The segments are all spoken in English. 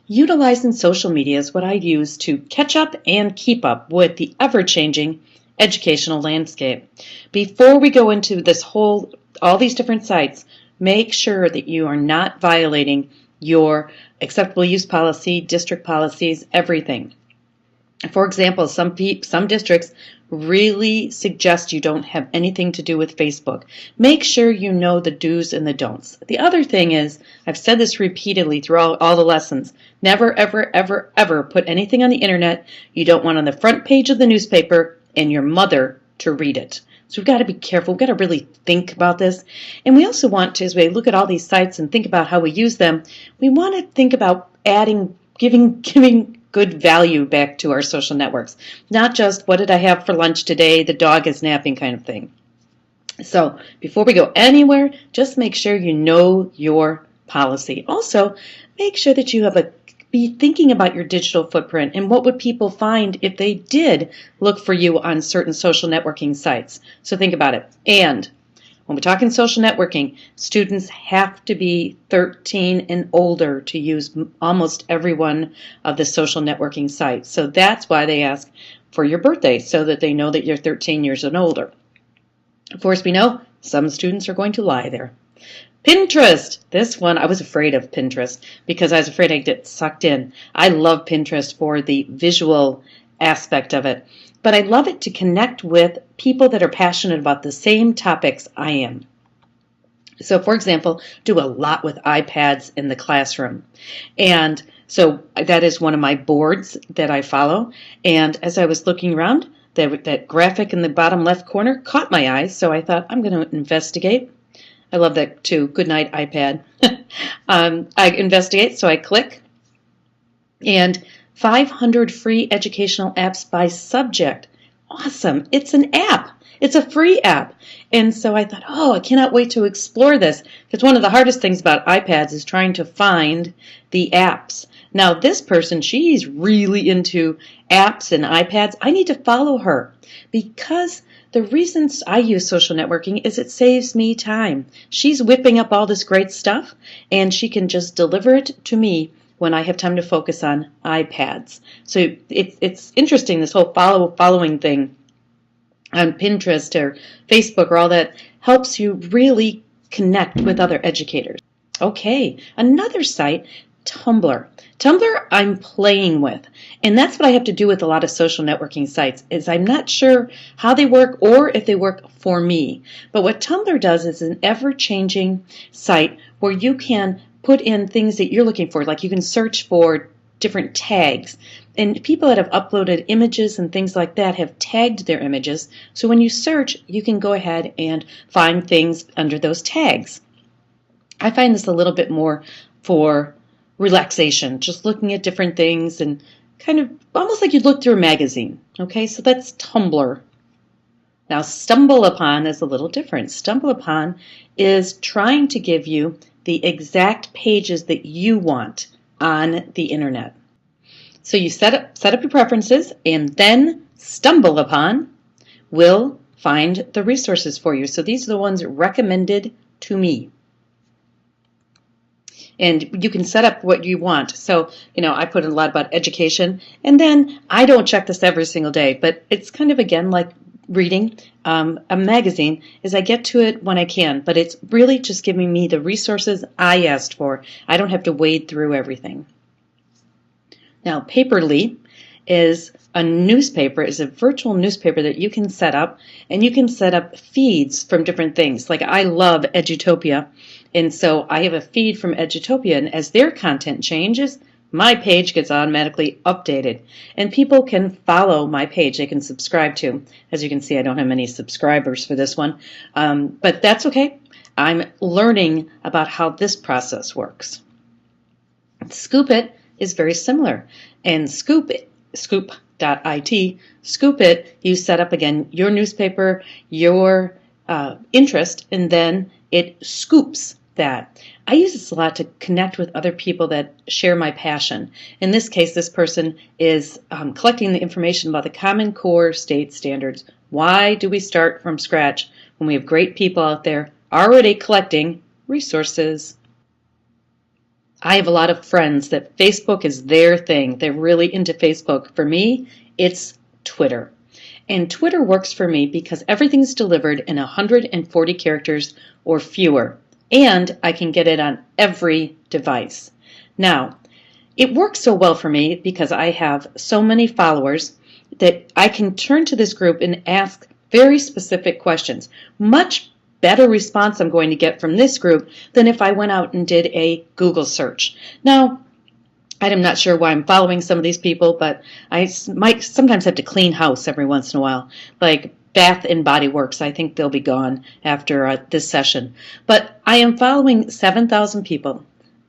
Utilizing social media is what I use to catch up and keep up with the ever-changing educational landscape. Before we go into all these different sites, make sure that you are not violating your acceptable use policy, district policies, everything. For example, some districts really suggest you don't have anything to do with Facebook. Make sure you know the do's and the don'ts. The other thing is, I've said this repeatedly throughout all the lessons, never, ever, ever, ever put anything on the internet you don't want on the front page of the newspaper and your mother to read it. So we've got to be careful. We've got to really think about this. And we also want to, as we look at all these sites and think about how we use them, we want to think about giving good value back to our social networks. Not just, what did I have for lunch today? The dog is napping kind of thing. So before we go anywhere, just make sure you know your policy. Also, make sure that you be thinking about your digital footprint and what would people find if they did look for you on certain social networking sites. So think about it. And when we're talking social networking, students have to be 13 and older to use almost every one of the social networking sites. So that's why they ask for your birthday, so that they know that you're 13 years and older. Of course, we know some students are going to lie there. Pinterest. This one, I was afraid of Pinterest because I was afraid I'd get sucked in. I love Pinterest for the visual aspect of it, but I love it to connect with people that are passionate about the same topics I am. So, for example, do a lot with iPads in the classroom. And so that is one of my boards that I follow. And as I was looking around, that graphic in the bottom left corner caught my eye, so I thought, I'm going to investigate. I love that too. Good night, iPad. I investigate, so I click. And 500 free educational apps by subject. Awesome. It's an app. It's a free app. And so I thought, I cannot wait to explore this. Because one of the hardest things about iPads is trying to find the apps. Now, this person, she's really into apps and iPads. I need to follow her because the reasons I use social networking is it saves me time. She's whipping up all this great stuff, and she can just deliver it to me when I have time to focus on iPads. So it's interesting, this whole following thing on Pinterest or Facebook or all that helps you really connect with other educators. Okay, another site, Tumblr. Tumblr I'm playing with, and that's what I have to do with a lot of social networking sites, is I'm not sure how they work or if they work for me. But what Tumblr does is an ever-changing site where you can put in things that you're looking for, like you can search for different tags. And people that have uploaded images and things like that have tagged their images, so when you search, you can go ahead and find things under those tags. I find this a little bit more for relaxation, just looking at different things and kind of almost like you'd look through a magazine. Okay, so that's Tumblr. Now, Stumbleupon is a little different. Stumbleupon is trying to give you the exact pages that you want on the internet. So you set up your preferences, and then Stumbleupon will find the resources for you. So these are the ones recommended to me. And you can set up what you want. So, I put in a lot about education, and then I don't check this every single day, but it's kind of, again, like reading a magazine, is I get to it when I can, but it's really just giving me the resources I asked for. I don't have to wade through everything. Now, Paperly is a virtual newspaper that you can set up, and you can set up feeds from different things. Like I love Edutopia, and so I have a feed from Edutopia, and as their content changes, my page gets automatically updated. And people can follow my page. They can subscribe to. As you can see, I don't have many subscribers for this one, but that's okay. I'm learning about how this process works. Scoop It is very similar. And Scoop.it, Scoop It, you set up, again, your newspaper, your interest, and then it scoops that. I use this a lot to connect with other people that share my passion. In this case, this person is collecting the information about the Common Core state standards. Why do we start from scratch when we have great people out there already collecting resources? I have a lot of friends that Facebook is their thing. They're really into Facebook. For me, it's Twitter. And Twitter works for me because everything's delivered in 140 characters or fewer, and I can get it on every device. Now, it works so well for me because I have so many followers that I can turn to this group and ask very specific questions. Much better response I'm going to get from this group than if I went out and did a Google search. Now, I'm not sure why I'm following some of these people, but I might sometimes have to clean house every once in a while, like Bath and Body Works. I think they'll be gone after this session. But I am following 7,000 people,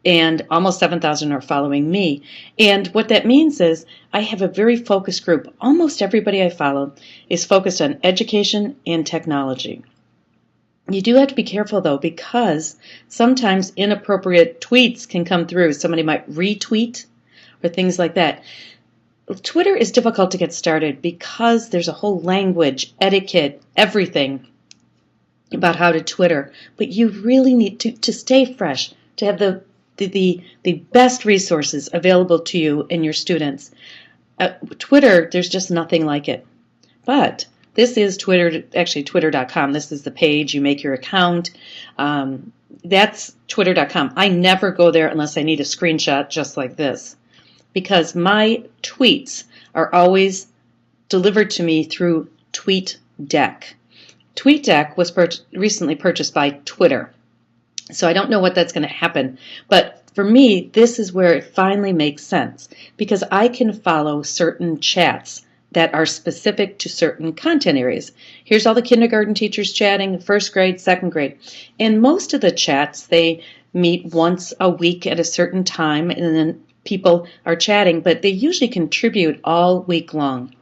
and almost 7,000 are following me. And what that means is I have a very focused group. Almost everybody I follow is focused on education and technology. You do have to be careful, though, because sometimes inappropriate tweets can come through. Somebody might retweet or things like that. Twitter is difficult to get started because there's a whole language, etiquette, everything about how to Twitter. But you really need to stay fresh, to have the best resources available to you and your students. Twitter, there's just nothing like it. But this is Twitter, actually twitter.com. This is the page. You make your account. That's twitter.com. I never go there unless I need a screenshot just like this, because my tweets are always delivered to me through TweetDeck. TweetDeck was recently purchased by Twitter, so I don't know what that's going to happen. But for me, this is where it finally makes sense, because I can follow certain chats that are specific to certain content areas. Here's all the kindergarten teachers chatting, first grade, second grade. And most of the chats, they meet once a week at a certain time, and then people are chatting, but they usually contribute all week long.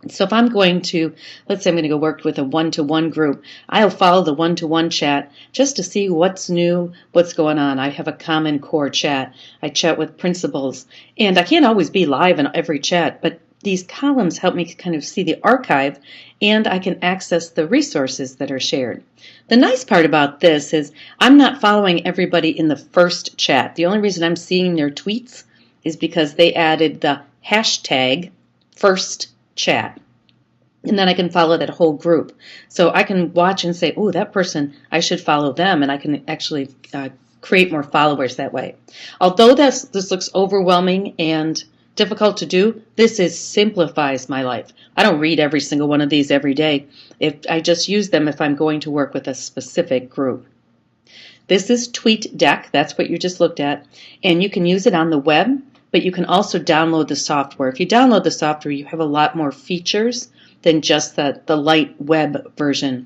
So if I'm going to, let's say I'm going to go work with a one-to-one group, I'll follow the one-to-one chat just to see what's new, what's going on. I have a Common Core chat. I chat with principals. And I can't always be live in every chat, but these columns help me kind of see the archive, and I can access the resources that are shared. The nice part about this is I'm not following everybody in the first chat. The only reason I'm seeing their tweets is because they added the hashtag first chat. And then I can follow that whole group. So I can watch and say, oh, that person, I should follow them, and I can actually create more followers that way. Although this looks overwhelming and difficult to do, this simplifies my life. I don't read every single one of these every day. I just use them if I'm going to work with a specific group. This is TweetDeck. That's what you just looked at. And you can use it on the web, but you can also download the software. If you download the software, you have a lot more features than just the light web version.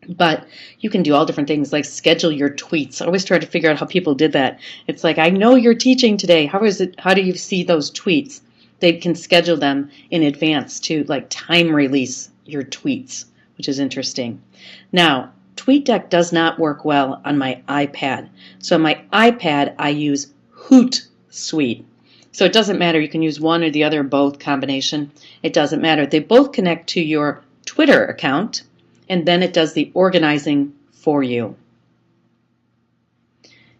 But you can do all different things like schedule your tweets. I always try to figure out how people did that. It's like, I know you're teaching today. How do you see those tweets? They can schedule them in advance to like time release your tweets, which is interesting. Now, TweetDeck does not work well on my iPad. So on my iPad, I use Hootsuite. So it doesn't matter. You can use one or the other, both combination. It doesn't matter. They both connect to your Twitter account, and then it does the organizing for you.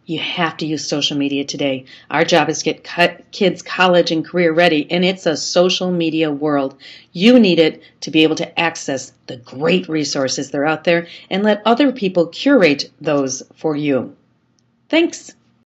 You have to use social media today. Our job is to get kids college and career ready, and it's a social media world. You need it to be able to access the great resources that are out there and let other people curate those for you. Thanks.